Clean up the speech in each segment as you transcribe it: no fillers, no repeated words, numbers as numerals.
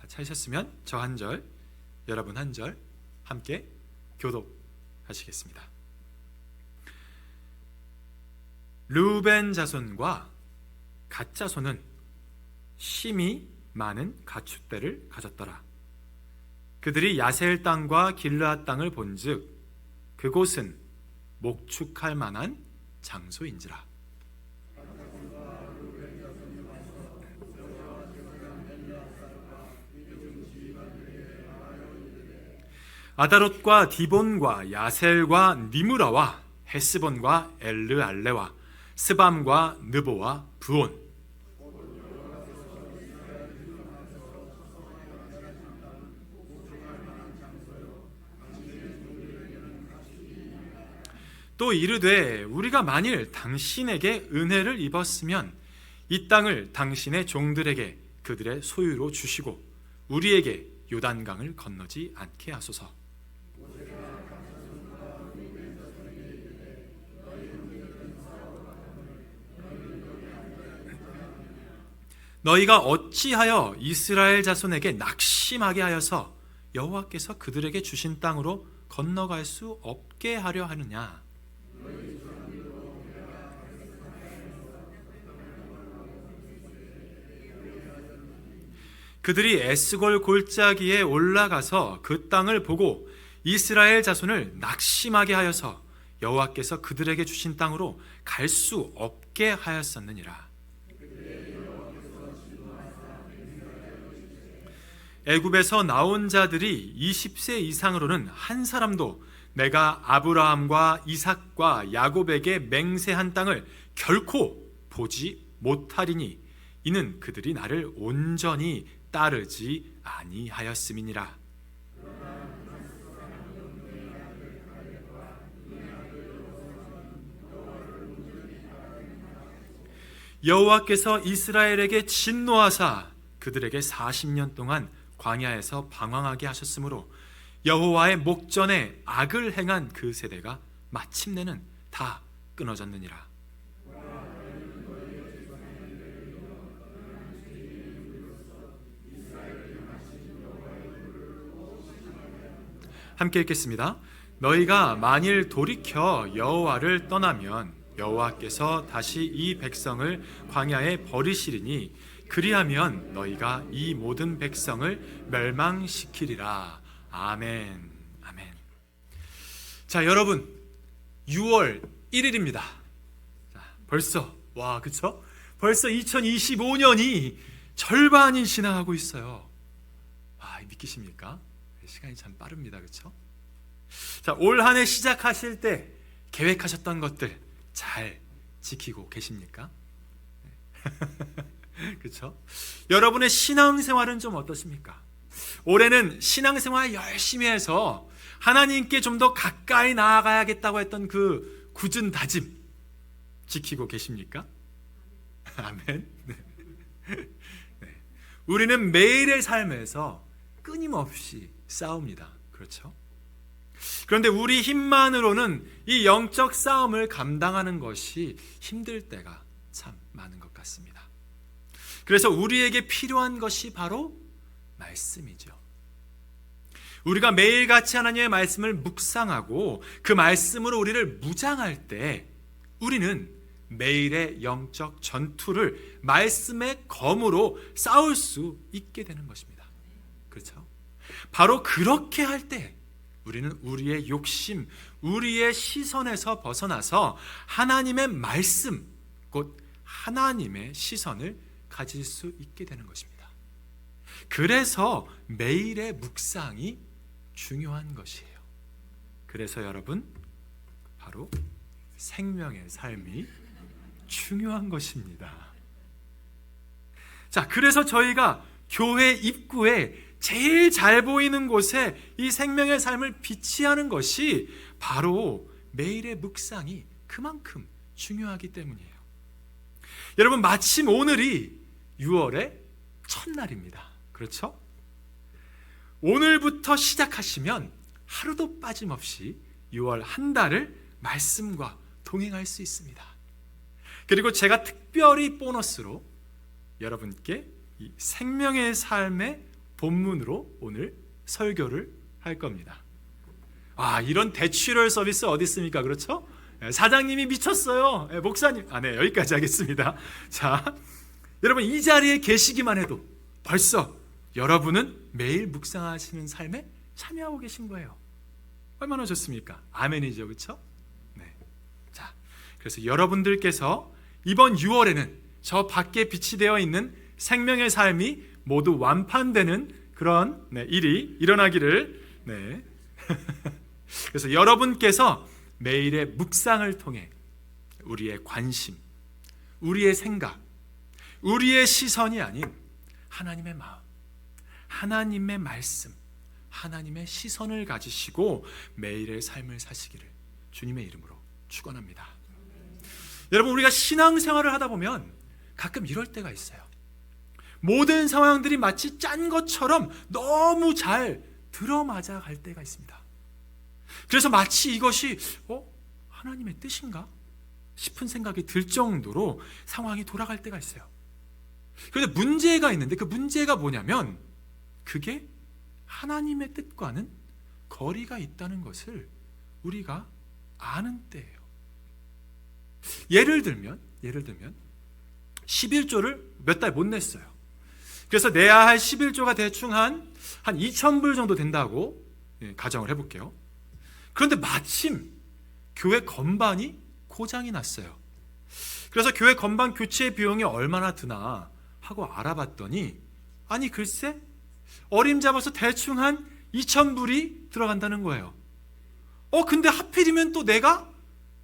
다 찾으셨으면 저 한 절, 여러분 한 절 함께 교독하시겠습니다. 르우벤 자손과 갓 자손은 심히 많은 가축대를 가졌더라. 그들이 야셀 땅과 길르앗 땅을 본즉 그곳은 목축할 만한 장소인지라. 아다롯과 디본과 야셀과 니무라와 헤스본과 엘르알레와 스밤과 느보와 부온, 또 이르되 우리가 만일 당신에게 은혜를 입었으면 이 땅을 당신의 종들에게 그들의 소유로 주시고 우리에게 요단강을 건너지 않게 하소서. 너희가 어찌하여 이스라엘 자손에게 낙심하게 하여서 여호와께서 그들에게 주신 땅으로 건너갈 수 없게 하려 하느냐? 그들이 에스골 골짜기에 올라가서 그 땅을 보고 이스라엘 자손을 낙심하게 하여서 여호와께서 그들에게 주신 땅으로 갈 수 없게 하였었느니라. 애굽에서 나온 자들이 20세 이상으로는 한 사람도 내가 아브라함과 이삭과 야곱에게 맹세한 땅을 결코 보지 못하리니 이는 그들이 나를 온전히 따르지 아니하였음이니라. 여호와께서 이스라엘에게 진노하사 그들에게 40년 동안 광야에서 방황하게 하셨으므로 여호와의 목전에 악을 행한 그 세대가 마침내는 다 끊어졌느니라. 함께 읽겠습니다. 너희가 만일 돌이켜 여호와를 떠나면 여호와께서 다시 이 백성을 광야에 버리시리니 그리하면 너희가 이 모든 백성을 멸망시키리라. 아멘. 아멘. 자, 여러분 6월 1일입니다. 벌써 그쵸? 벌써 2025년이 절반이 지나가고 있어요. 믿기십니까? 시간이 참 빠릅니다. 그렇죠? 자, 올 한 해 시작하실 때 계획하셨던 것들 잘 지키고 계십니까? 그렇죠? 여러분의 신앙생활은 좀 어떠십니까? 올해는 신앙생활 열심히 해서 하나님께 좀 더 가까이 나아가야겠다고 했던 그 굳은 다짐 지키고 계십니까? 아멘. 네. 우리는 매일의 삶에서 끊임없이 싸웁니다. 그렇죠? 그런데 우리 힘만으로는 이 영적 싸움을 감당하는 것이 힘들 때가 참 많은 것 같습니다. 그래서 우리에게 필요한 것이 바로 말씀이죠. 우리가 매일같이 하나님의 말씀을 묵상하고 그 말씀으로 우리를 무장할 때 우리는 매일의 영적 전투를 말씀의 검으로 싸울 수 있게 되는 것입니다. 그렇죠? 바로 그렇게 할 때 우리는 우리의 욕심, 우리의 시선에서 벗어나서 하나님의 말씀, 곧 하나님의 시선을 가질 수 있게 되는 것입니다. 그래서 매일의 묵상이 중요한 것이에요. 그래서 여러분, 바로 생명의 삶이 중요한 것입니다. 자, 그래서 저희가 교회 입구에 제일 잘 보이는 곳에 이 생명의 삶을 비치하는 것이 바로 매일의 묵상이 그만큼 중요하기 때문이에요. 여러분, 마침 오늘이 6월의 첫날입니다. 그렇죠? 오늘부터 시작하시면 하루도 빠짐없이 6월 한 달을 말씀과 동행할 수 있습니다. 그리고 제가 특별히 보너스로 여러분께 이 생명의 삶의 본문으로 오늘 설교를 할 겁니다. 이런 대출혈 서비스 어디 있습니까? 그렇죠? 사장님이 미쳤어요. 목사님. 네, 여기까지 하겠습니다. 자, 여러분 이 자리에 계시기만 해도 벌써 여러분은 매일 묵상하시는 삶에 참여하고 계신 거예요. 얼마나 좋습니까? 아멘이죠, 그렇죠? 네. 자, 그래서 여러분들께서 이번 6월에는 저 밖에 빛이 되어 있는 생명의 삶이 모두 완판되는 그런 일이 일어나기를. 네. 그래서 여러분께서 매일의 묵상을 통해 우리의 관심, 우리의 생각, 우리의 시선이 아닌 하나님의 마음, 하나님의 말씀, 하나님의 시선을 가지시고 매일의 삶을 사시기를 주님의 이름으로 축원합니다. 여러분, 우리가 신앙생활을 하다 보면 가끔 이럴 때가 있어요. 모든 상황들이 마치 짠 것처럼 너무 잘 들어맞아 갈 때가 있습니다. 그래서 마치 이것이 하나님의 뜻인가 싶은 생각이 들 정도로 상황이 돌아갈 때가 있어요. 그런데 문제가 있는데 그 문제가 뭐냐면 그게 하나님의 뜻과는 거리가 있다는 것을 우리가 아는 때예요. 예를 들면 11조를 몇 달 못 냈어요. 그래서 내야 할 11조가 대충 한 2,000불 정도 된다고 가정을 해볼게요. 그런데 마침 교회 건반이 고장이 났어요. 그래서 교회 건반 교체 비용이 얼마나 드나 하고 알아봤더니 아니 글쎄 어림잡아서 대충 한 2,000불이 들어간다는 거예요. 근데 하필이면 또 내가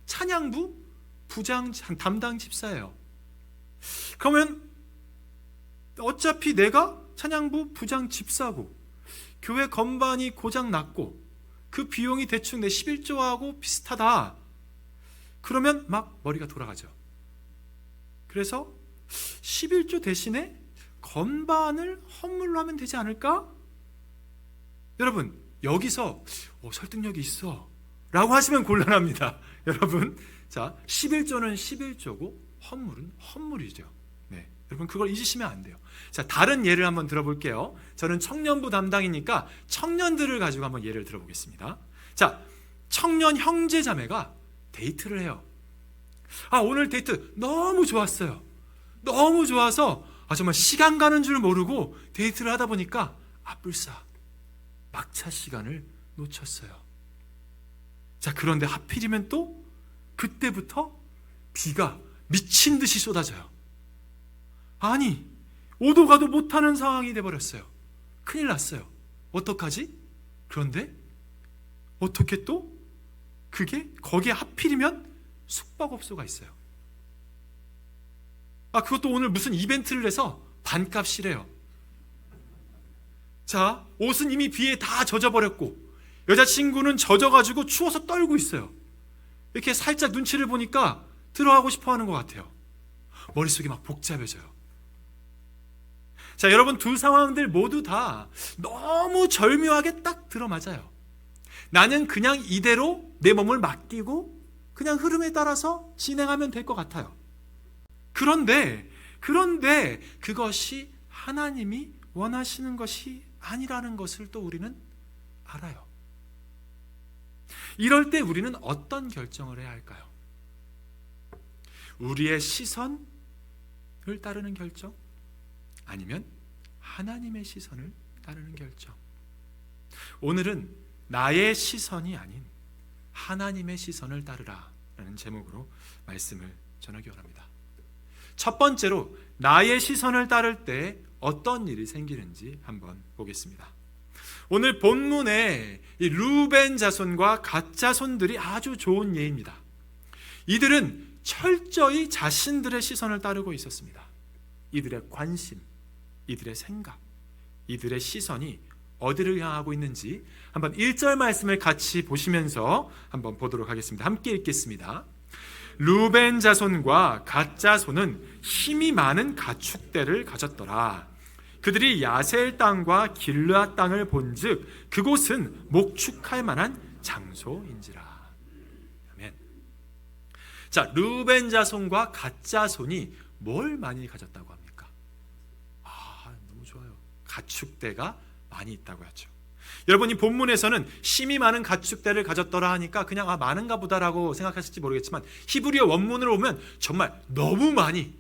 찬양부 부장 담당 집사예요. 그러면 어차피 내가 찬양부 부장 집사고 교회 건반이 고장 났고 그 비용이 대충 내 11조하고 비슷하다. 그러면 막 머리가 돌아가죠. 그래서 11조 대신에 건반을 헌물로 하면 되지 않을까? 여러분 여기서 설득력이 있어 라고 하시면 곤란합니다. 여러분, 자, 11조는 11조고 헌물은 헌물이죠. 네, 여러분 그걸 잊으시면 안 돼요. 자, 다른 예를 한번 들어볼게요. 저는 청년부 담당이니까 청년들을 가지고 한번 예를 들어보겠습니다. 자, 청년 형제 자매가 데이트를 해요. 오늘 데이트 너무 좋았어요. 너무 좋아서 정말 시간 가는 줄 모르고 데이트를 하다 보니까 불사 막차 시간을 놓쳤어요. 자, 그런데 하필이면 또 그때부터 비가 미친 듯이 쏟아져요. 아니, 오도 가도 못하는 상황이 돼버렸어요. 큰일 났어요. 어떡하지? 그런데 어떻게 또 그게 거기에 하필이면 숙박업소가 있어요. 그것도 오늘 무슨 이벤트를 해서 반값이래요. 자, 옷은 이미 비에 다 젖어버렸고 여자친구는 젖어가지고 추워서 떨고 있어요. 이렇게 살짝 눈치를 보니까 들어가고 싶어하는 것 같아요. 머릿속이 막 복잡해져요. 자, 여러분 두 상황들 모두 다 너무 절묘하게 딱 들어맞아요. 나는 그냥 이대로 내 몸을 맡기고 그냥 흐름에 따라서 진행하면 될 것 같아요. 그런데 그것이 하나님이 원하시는 것이 아니라는 것을 또 우리는 알아요. 이럴 때 우리는 어떤 결정을 해야 할까요? 우리의 시선을 따르는 결정? 아니면 하나님의 시선을 따르는 결정? 오늘은 나의 시선이 아닌 하나님의 시선을 따르라 라는 제목으로 말씀을 전하기 원합니다. 첫 번째로 나의 시선을 따를 때 어떤 일이 생기는지 한번 보겠습니다. 오늘 본문에 이 르우벤 자손과 갓 자손들이 아주 좋은 예입니다. 이들은 철저히 자신들의 시선을 따르고 있었습니다. 이들의 관심, 이들의 생각, 이들의 시선이 어디를 향하고 있는지 한번 1절 말씀을 같이 보시면서 한번 보도록 하겠습니다. 함께 읽겠습니다. 르우벤 자손과 갓 자손은 힘이 많은 가축대를 가졌더라. 그들이 야셀 땅과 길르앗 땅을 본즉 그곳은 목축할 만한 장소인지라. 아멘. 자, 르우벤 자손과 갓 자손이 뭘 많이 가졌다고 합니까? 너무 좋아요. 가축대가 많이 있다고 하죠. 여러분, 이 본문에서는 심이 많은 가축대를 가졌더라 하니까 그냥 많은가 보다라고 생각하실지 모르겠지만 히브리어 원문으로 보면 정말 너무 많이,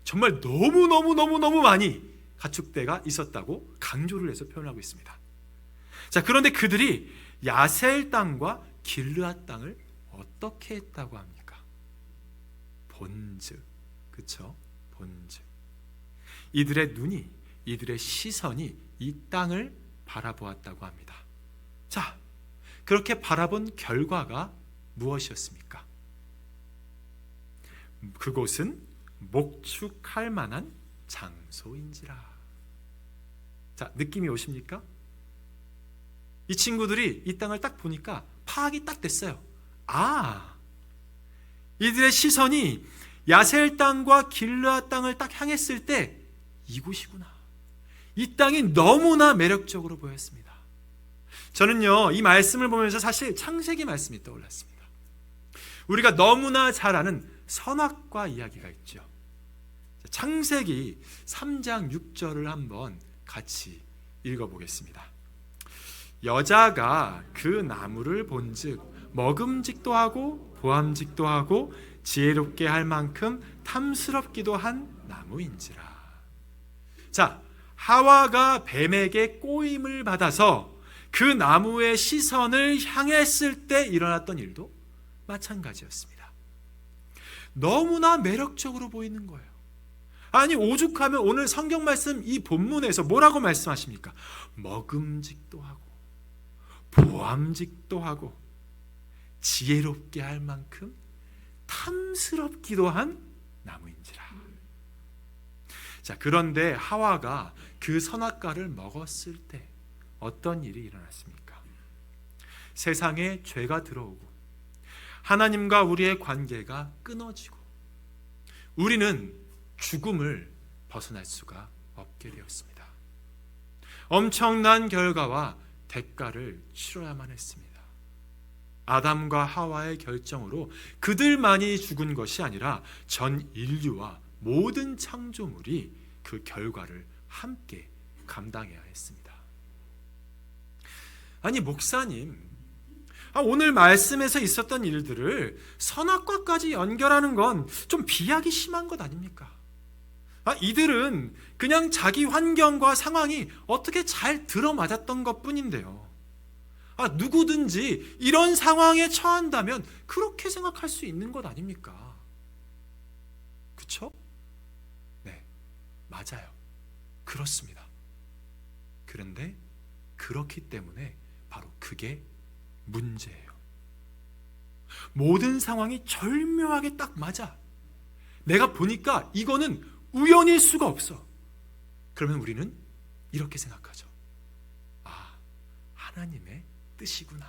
정말 너무 많이 가축대가 있었다고 강조를 해서 표현하고 있습니다. 자, 그런데 그들이 야셀 땅과 길르앗 땅을 어떻게 했다고 합니까? 본즉, 그렇죠? 본즉 이들의 눈이, 이들의 시선이 이 땅을 바라보았다고 합니다. 자, 그렇게 바라본 결과가 무엇이었습니까? 그곳은 목축할 만한 장소인지라. 자, 느낌이 오십니까? 이 친구들이 이 땅을 딱 보니까 파악이 딱 됐어요. 이들의 시선이 야셀 땅과 길르앗 땅을 딱 향했을 때 이곳이구나. 이 땅이 너무나 매력적으로 보였습니다. 저는요, 이 말씀을 보면서 사실 창세기 말씀이 떠올랐습니다. 우리가 너무나 잘 아는 선악과 이야기가 있죠. 창세기 3장 6절을 한번 같이 읽어보겠습니다. 여자가 그 나무를 본즉 먹음직도 하고 보암직도 하고 지혜롭게 할 만큼 탐스럽기도 한 나무인지라. 자, 하와가 뱀에게 꼬임을 받아서 그 나무의 시선을 향했을 때 일어났던 일도 마찬가지였습니다. 너무나 매력적으로 보이는 거예요. 아니, 오죽하면 오늘 성경 말씀 이 본문에서 뭐라고 말씀하십니까? 먹음직도 하고 보암직도 하고 지혜롭게 할 만큼 탐스럽기도 한 나무인지라. 자, 그런데 하와가 그 선악과를 먹었을 때 어떤 일이 일어났습니까? 세상에 죄가 들어오고 하나님과 우리의 관계가 끊어지고 우리는 죽음을 벗어날 수가 없게 되었습니다. 엄청난 결과와 대가를 치러야만 했습니다. 아담과 하와의 결정으로 그들만이 죽은 것이 아니라 전 인류와 모든 창조물이 그 결과를 함께 감당해야 했습니다. 아니, 목사님, 오늘 말씀에서 있었던 일들을 선악과까지 연결하는 건 좀 비약이 심한 것 아닙니까? 이들은 그냥 자기 환경과 상황이 어떻게 잘 들어맞았던 것뿐인데요. 누구든지 이런 상황에 처한다면 그렇게 생각할 수 있는 것 아닙니까? 그렇죠? 네, 맞아요. 그렇습니다. 그런데 그렇기 때문에 바로 그게 문제예요. 모든 상황이 절묘하게 딱 맞아. 내가 보니까 이거는 우연일 수가 없어. 그러면 우리는 이렇게 생각하죠. 하나님의 뜻이구나.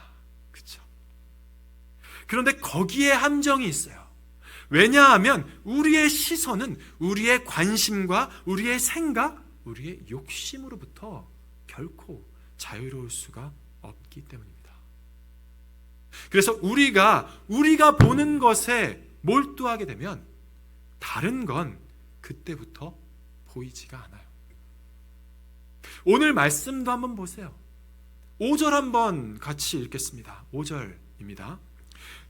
그렇죠? 그런데 거기에 함정이 있어요. 왜냐하면 우리의 시선은 우리의 관심과 우리의 생각, 우리의 욕심으로부터 결코 자유로울 수가 없기 때문입니다. 그래서 우리가 보는 것에 몰두하게 되면 다른 건 그때부터 보이지가 않아요. 오늘 말씀도 한번 보세요. 5절 한번 같이 읽겠습니다. 5절입니다.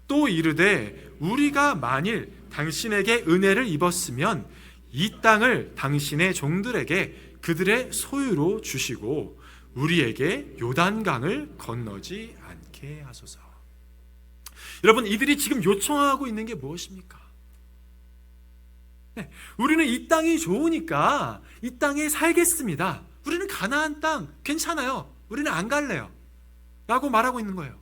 또 이르되 우리가 만일 당신에게 은혜를 입었으면 이 땅을 당신의 종들에게 그들의 소유로 주시고 우리에게 요단강을 건너지 않게 하소서. 여러분, 이들이 지금 요청하고 있는 게 무엇입니까? 우리는 이 땅이 좋으니까 이 땅에 살겠습니다. 우리는 가나안 땅 괜찮아요. 우리는 안 갈래요. 라고 말하고 있는 거예요.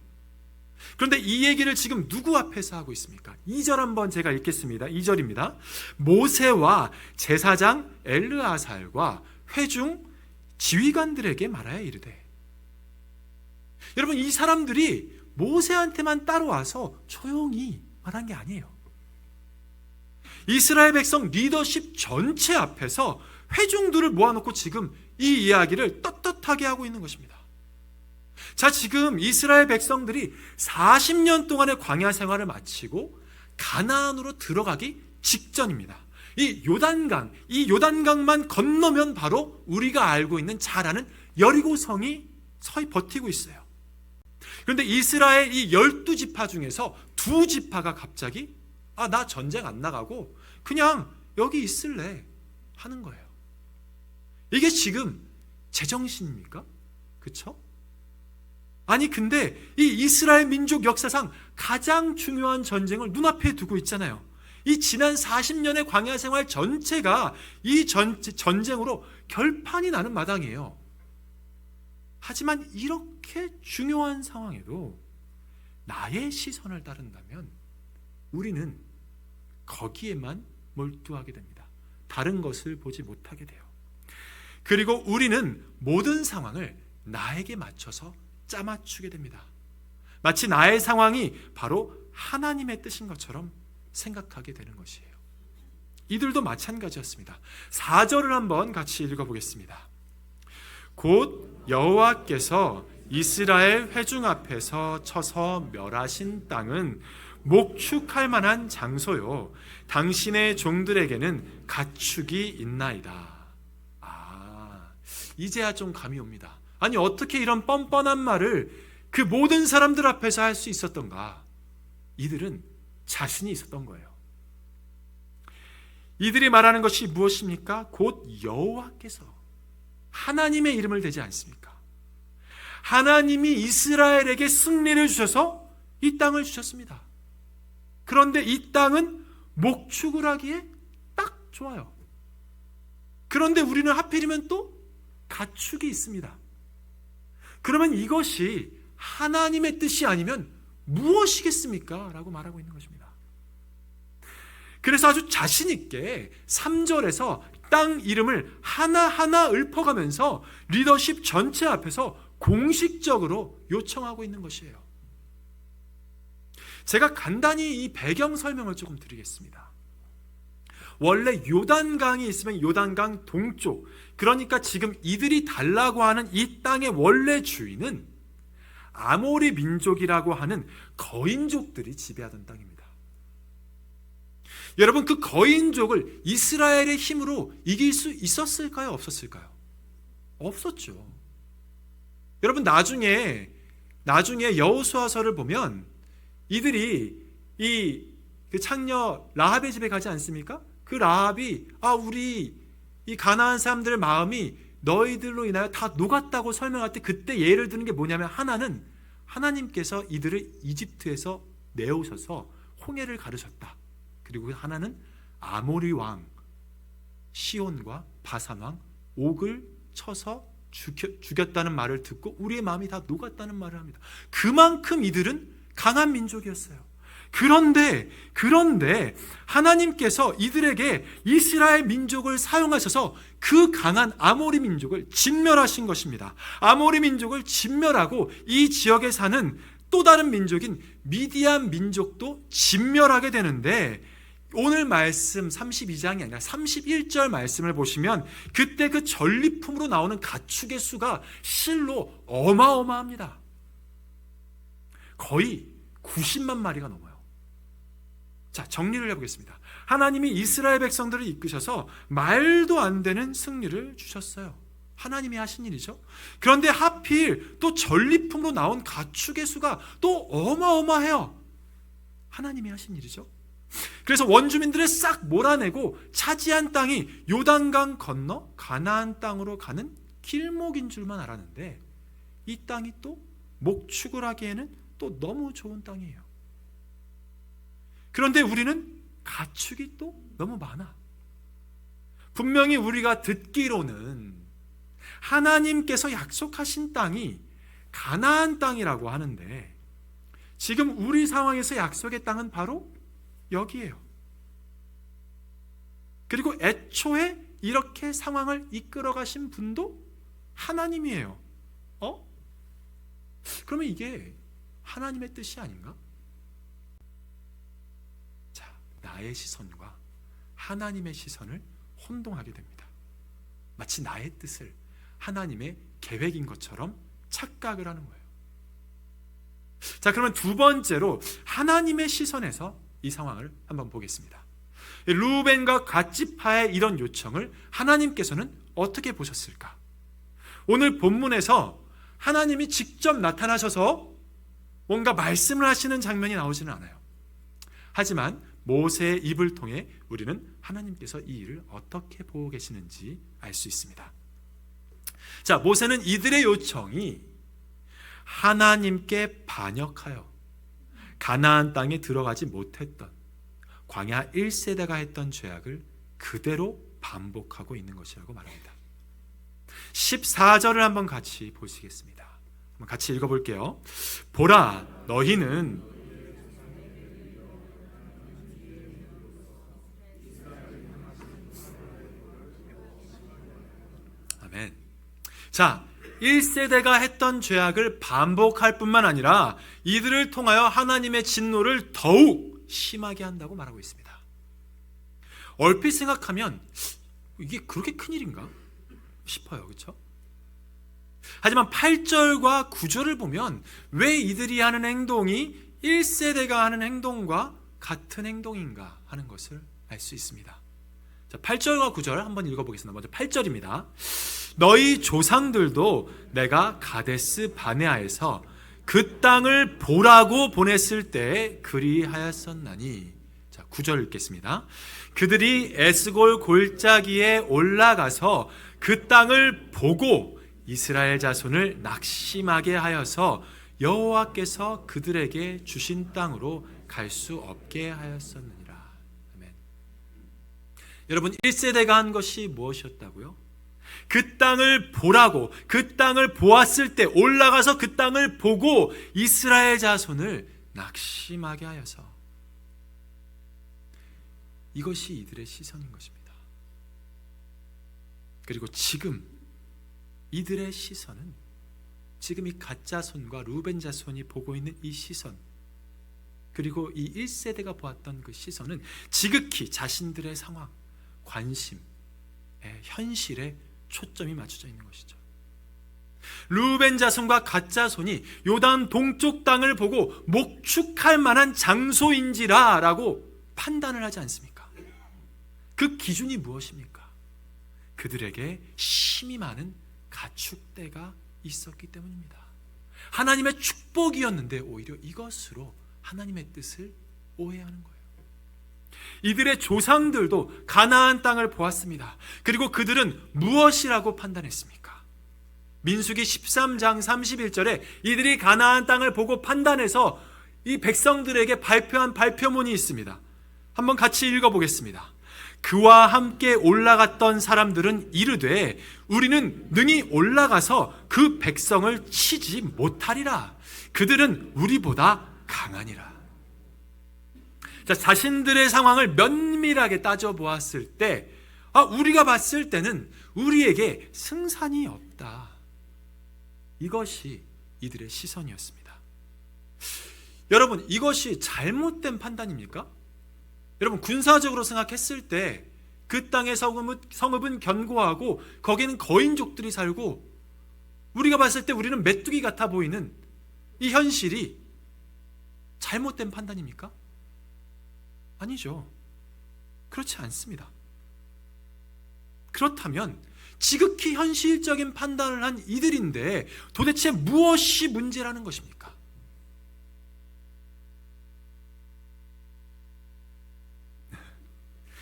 그런데 이 얘기를 지금 누구 앞에서 하고 있습니까? 2절 한번 제가 읽겠습니다. 2절입니다. 모세와 제사장 엘르아살과 회중 지휘관들에게 말하여 이르되. 여러분, 이 사람들이 모세한테만 따라와서 조용히 말한 게 아니에요. 이스라엘 백성 리더십 전체 앞에서 회중들을 모아놓고 지금 이 이야기를 떳떳하게 하고 있는 것입니다. 자, 지금 이스라엘 백성들이 40년 동안의 광야 생활을 마치고 가나안으로 들어가기 직전입니다. 이 요단강만 건너면 바로 우리가 알고 있는 잘 아는 여리고성이 서히 버티고 있어요. 그런데 이스라엘 이 12지파 중에서 2지파가 갑자기 나 전쟁 안 나가고 그냥 여기 있을래 하는 거예요. 이게 지금 제정신입니까? 그렇죠? 아니 근데 이 이스라엘 민족 역사상 가장 중요한 전쟁을 눈앞에 두고 있잖아요. 이 지난 40년의 광야 생활 전체가 이 전쟁으로 결판이 나는 마당이에요. 하지만 이렇게 중요한 상황에도 나의 시선을 따른다면 우리는 거기에만 몰두하게 됩니다. 다른 것을 보지 못하게 돼요. 그리고 우리는 모든 상황을 나에게 맞춰서 짜맞추게 됩니다. 마치 나의 상황이 바로 하나님의 뜻인 것처럼 생각하게 되는 것이에요. 이들도 마찬가지였습니다. 4절을 한번 같이 읽어보겠습니다. 곧 여호와께서 이스라엘 회중 앞에서 쳐서 멸하신 땅은 목축할 만한 장소요 당신의 종들에게는 가축이 있나이다. 이제야 좀 감이 옵니다. 아니 어떻게 이런 뻔뻔한 말을 그 모든 사람들 앞에서 할 수 있었던가? 이들은 자신이 있었던 거예요. 이들이 말하는 것이 무엇입니까? 곧 여호와께서, 하나님의 이름을 대지 않습니까? 하나님이 이스라엘에게 승리를 주셔서 이 땅을 주셨습니다. 그런데 이 땅은 목축을 하기에 딱 좋아요. 그런데 우리는 하필이면 또 가축이 있습니다. 그러면 이것이 하나님의 뜻이 아니면 무엇이겠습니까? 라고 말하고 있는 것입니다. 그래서 아주 자신 있게 3절에서 땅 이름을 하나하나 읊어가면서 리더십 전체 앞에서 공식적으로 요청하고 있는 것이에요. 제가 간단히 이 배경 설명을 조금 드리겠습니다. 원래 요단강이 있으면 요단강 동쪽, 그러니까 지금 이들이 달라고 하는 이 땅의 원래 주인은 아모리 민족이라고 하는 거인족들이 지배하던 땅입니다. 여러분, 그 거인족을 이스라엘의 힘으로 이길 수 있었을까요? 없었을까요? 없었죠. 여러분, 나중에 여호수아서를 보면 이들이 그 창녀 라합의 집에 가지 않습니까? 그 라합이 우리 이 가나안 사람들의 마음이 너희들로 인하여 다 녹았다고 설명할 때 그때 예를 드는 게 뭐냐면 하나님께서 이들을 이집트에서 내오셔서 홍해를 가르셨다. 그리고 하나는 아모리 왕 시온과 바산 왕 옥을 쳐서 죽였다는 말을 듣고 우리의 마음이 다 녹았다는 말을 합니다. 그만큼 이들은 강한 민족이었어요. 그런데 하나님께서 이들에게 이스라엘 민족을 사용하셔서 그 강한 아모리 민족을 진멸하신 것입니다. 아모리 민족을 진멸하고 이 지역에 사는 또 다른 민족인 미디안 민족도 진멸하게 되는데, 오늘 말씀 32장이 아니라 31절 말씀을 보시면 그때 그 전리품으로 나오는 가축의 수가 실로 어마어마합니다. 거의 90만 마리가 넘어요. 자, 정리를 해보겠습니다. 하나님이 이스라엘 백성들을 이끄셔서 말도 안 되는 승리를 주셨어요. 하나님이 하신 일이죠. 그런데 하필 또 전리품으로 나온 가축의 수가 또 어마어마해요. 하나님이 하신 일이죠. 그래서 원주민들을 싹 몰아내고 차지한 땅이 요단강 건너 가나안 땅으로 가는 길목인 줄만 알았는데, 이 땅이 또 목축을 하기에는 또 너무 좋은 땅이에요. 그런데 우리는 가축이 또 너무 많아. 분명히 우리가 듣기로는 하나님께서 약속하신 땅이 가나안 땅이라고 하는데, 지금 우리 상황에서 약속의 땅은 바로 여기에요. 그리고 애초에 이렇게 상황을 이끌어 가신 분도 하나님이에요. 그러면 이게 하나님의 뜻이 아닌가? 자, 나의 시선과 하나님의 시선을 혼동하게 됩니다. 마치 나의 뜻을 하나님의 계획인 것처럼 착각을 하는 거예요. 자, 그러면 두 번째로 하나님의 시선에서 이 상황을 한번 보겠습니다. 루벤과 갓지파의 이런 요청을 하나님께서는 어떻게 보셨을까? 오늘 본문에서 하나님이 직접 나타나셔서 뭔가 말씀을 하시는 장면이 나오지는 않아요. 하지만 모세의 입을 통해 우리는 하나님께서 이 일을 어떻게 보고 계시는지 알 수 있습니다. 자, 모세는 이들의 요청이 하나님께 반역하여 가나안 땅에 들어가지 못했던 광야 1세대가 했던 죄악을 그대로 반복하고 있는 것이라고 말합니다. 14절을 한번 같이 보시겠습니다. 한번 같이 읽어볼게요. 보라, 너희는 아멘. 자, 1세대가 했던 죄악을 반복할 뿐만 아니라 이들을 통하여 하나님의 진노를 더욱 심하게 한다고 말하고 있습니다. 얼핏 생각하면 이게 그렇게 큰일인가 싶어요. 그렇죠? 하지만 8절과 9절을 보면 왜 이들이 하는 행동이 1세대가 하는 행동과 같은 행동인가 하는 것을 알 수 있습니다. 자, 8절과 9절 한번 읽어보겠습니다. 먼저 8절입니다. 너희 조상들도 내가 가데스 바네아에서 그 땅을 보라고 보냈을 때 그리하였었나니. 자, 9절 읽겠습니다. 그들이 에스골 골짜기에 올라가서 그 땅을 보고 이스라엘 자손을 낙심하게 하여서 여호와께서 그들에게 주신 땅으로 갈 수 없게 하였었느니라. 아멘. 여러분, 1세대가 한 것이 무엇이었다고요? 그 땅을 보라고, 그 땅을 보았을 때 올라가서 그 땅을 보고 이스라엘 자손을 낙심하게 하여서, 이것이 이들의 시선인 것입니다. 그리고 지금 이들의 시선은, 지금 이 갓자손과 루벤 자손이 보고 있는 이 시선, 그리고 이 1세대가 보았던 그 시선은 지극히 자신들의 상황, 관심, 현실에 초점이 맞춰져 있는 것이죠. 루벤 자손과 갓 자손이 요단 동쪽 땅을 보고 목축할 만한 장소인지라 라고 판단을 하지 않습니까? 그 기준이 무엇입니까? 그들에게 심히 많은 가축대가 있었기 때문입니다. 하나님의 축복이었는데 오히려 이것으로 하나님의 뜻을 오해하는 거예요. 이들의 조상들도 가나안 땅을 보았습니다. 그리고 그들은 무엇이라고 판단했습니까? 민수기 13장 31절에 이들이 가나안 땅을 보고 판단해서 이 백성들에게 발표한 발표문이 있습니다. 한번 같이 읽어보겠습니다. 그와 함께 올라갔던 사람들은 이르되 우리는 능히 올라가서 그 백성을 치지 못하리라. 그들은 우리보다 강하니라. 자, 자신들의 상황을 면밀하게 따져보았을 때 우리가 봤을 때는 우리에게 승산이 없다. 이것이 이들의 시선이었습니다. 여러분, 이것이 잘못된 판단입니까? 여러분, 군사적으로 생각했을 때 그 땅의 성읍은 견고하고 거기는 거인족들이 살고 우리가 봤을 때 우리는 메뚜기 같아 보이는 이 현실이 잘못된 판단입니까? 아니죠. 그렇지 않습니다. 그렇다면 지극히 현실적인 판단을 한 이들인데 도대체 무엇이 문제라는 것입니까?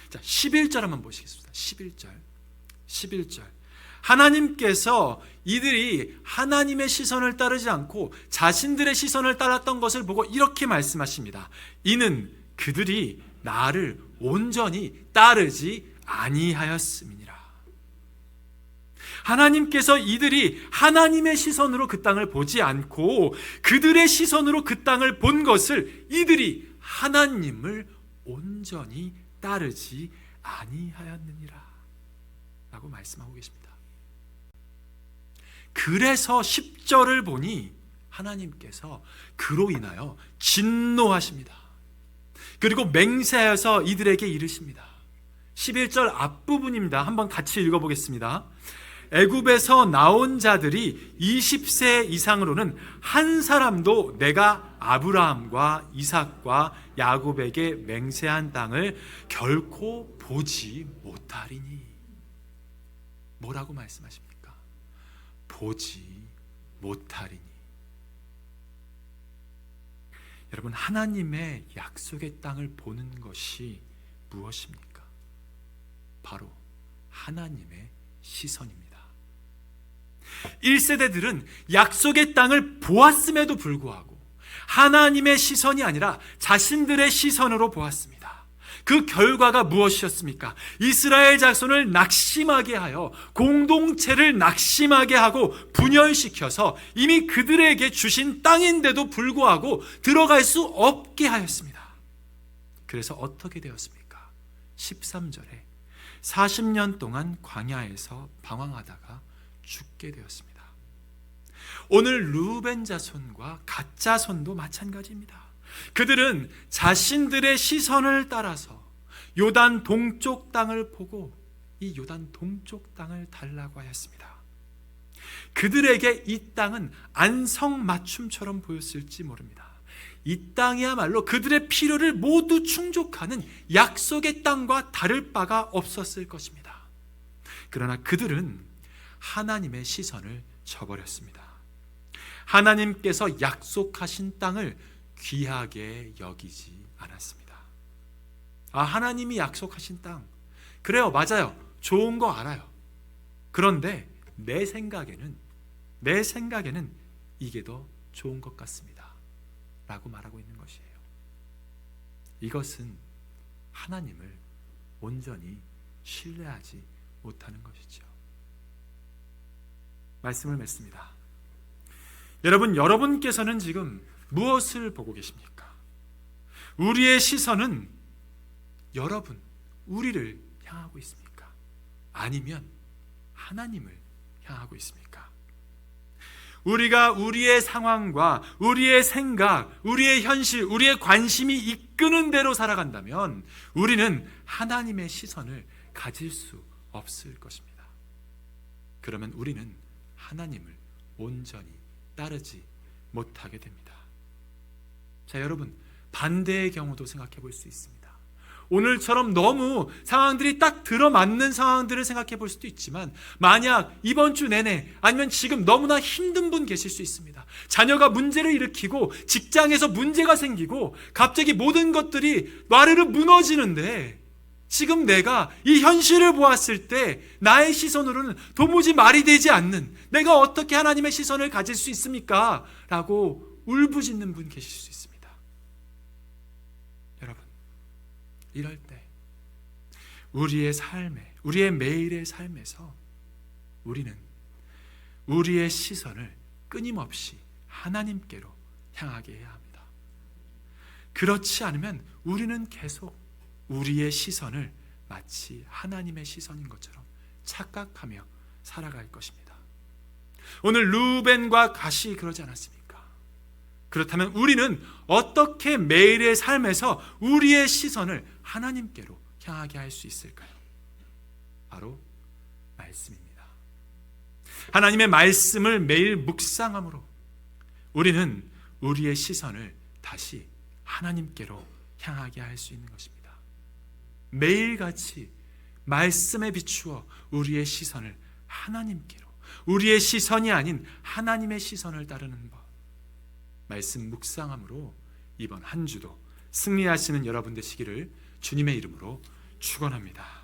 자, 11절 한번 보시겠습니다. 11절. 하나님께서 이들이 하나님의 시선을 따르지 않고 자신들의 시선을 따랐던 것을 보고 이렇게 말씀하십니다. 이는 그들이 나를 온전히 따르지 아니하였음이니라. 하나님께서 이들이 하나님의 시선으로 그 땅을 보지 않고 그들의 시선으로 그 땅을 본 것을 이들이 하나님을 온전히 따르지 아니하였느니라 라고 말씀하고 계십니다. 그래서 10절을 보니 하나님께서 그로 인하여 진노하십니다. 그리고 맹세하여서 이들에게 이르십니다. 11절 앞부분입니다. 한번 같이 읽어보겠습니다. 애굽에서 나온 자들이 20세 이상으로는 한 사람도 내가 아브라함과 이삭과 야곱에게 맹세한 땅을 결코 보지 못하리니. 뭐라고 말씀하십니까? 보지 못하리니. 여러분, 하나님의 약속의 땅을 보는 것이 무엇입니까? 바로 하나님의 시선입니다. 1세대들은 약속의 땅을 보았음에도 불구하고 하나님의 시선이 아니라 자신들의 시선으로 보았습니다. 그 결과가 무엇이었습니까? 이스라엘 자손을 낙심하게 하여 공동체를 낙심하게 하고 분열시켜서 이미 그들에게 주신 땅인데도 불구하고 들어갈 수 없게 하였습니다. 그래서 어떻게 되었습니까? 13절에 40년 동안 광야에서 방황하다가 죽게 되었습니다. 오늘 르우벤 자손과 갓 자손도 마찬가지입니다. 그들은 자신들의 시선을 따라서 요단 동쪽 땅을 보고 이 요단 동쪽 땅을 달라고 하였습니다. 그들에게 이 땅은 안성맞춤처럼 보였을지 모릅니다. 이 땅이야말로 그들의 필요를 모두 충족하는 약속의 땅과 다를 바가 없었을 것입니다. 그러나 그들은 하나님의 시선을 저버렸습니다. 하나님께서 약속하신 땅을 귀하게 여기지 않았습니다. 하나님이 약속하신 땅, 그래요, 맞아요, 좋은 거 알아요. 그런데 내 생각에는 이게 더 좋은 것 같습니다 라고 말하고 있는 것이에요. 이것은 하나님을 온전히 신뢰하지 못하는 것이죠. 말씀을 맺습니다. 여러분께서는 지금 무엇을 보고 계십니까? 우리의 시선은 우리를 향하고 있습니까? 아니면 하나님을 향하고 있습니까? 우리가 우리의 상황과 우리의 생각, 우리의 현실, 우리의 관심이 이끄는 대로 살아간다면 우리는 하나님의 시선을 가질 수 없을 것입니다. 그러면 우리는 하나님을 온전히 따르지 못하게 됩니다. 자, 여러분, 반대의 경우도 생각해 볼 수 있습니다. 오늘처럼 너무 상황들이 딱 들어맞는 상황들을 생각해 볼 수도 있지만, 만약 이번 주 내내 아니면 지금 너무나 힘든 분 계실 수 있습니다. 자녀가 문제를 일으키고 직장에서 문제가 생기고 갑자기 모든 것들이 와르르 무너지는데, 지금 내가 이 현실을 보았을 때 나의 시선으로는 도무지 말이 되지 않는, 내가 어떻게 하나님의 시선을 가질 수 있습니까? 라고 울부짖는 분 계실 수 있습니다. 여러분, 이럴 때 우리의 삶에, 우리의 매일의 삶에서 우리는 우리의 시선을 끊임없이 하나님께로 향하게 해야 합니다. 그렇지 않으면 우리는 계속 우리의 시선을 마치 하나님의 시선인 것처럼 착각하며 살아갈 것입니다. 오늘 르우벤과 갓이 그러지 않았습니까? 그렇다면 우리는 어떻게 매일의 삶에서 우리의 시선을 하나님께로 향하게 할 수 있을까요? 바로 말씀입니다. 하나님의 말씀을 매일 묵상함으로 우리는 우리의 시선을 다시 하나님께로 향하게 할 수 있는 것입니다. 매일같이 말씀에 비추어 우리의 시선을 하나님께로, 우리의 시선이 아닌 하나님의 시선을 따르는 법, 말씀 묵상함으로 이번 한 주도 승리하시는 여러분 되시기를 주님의 이름으로 축원합니다.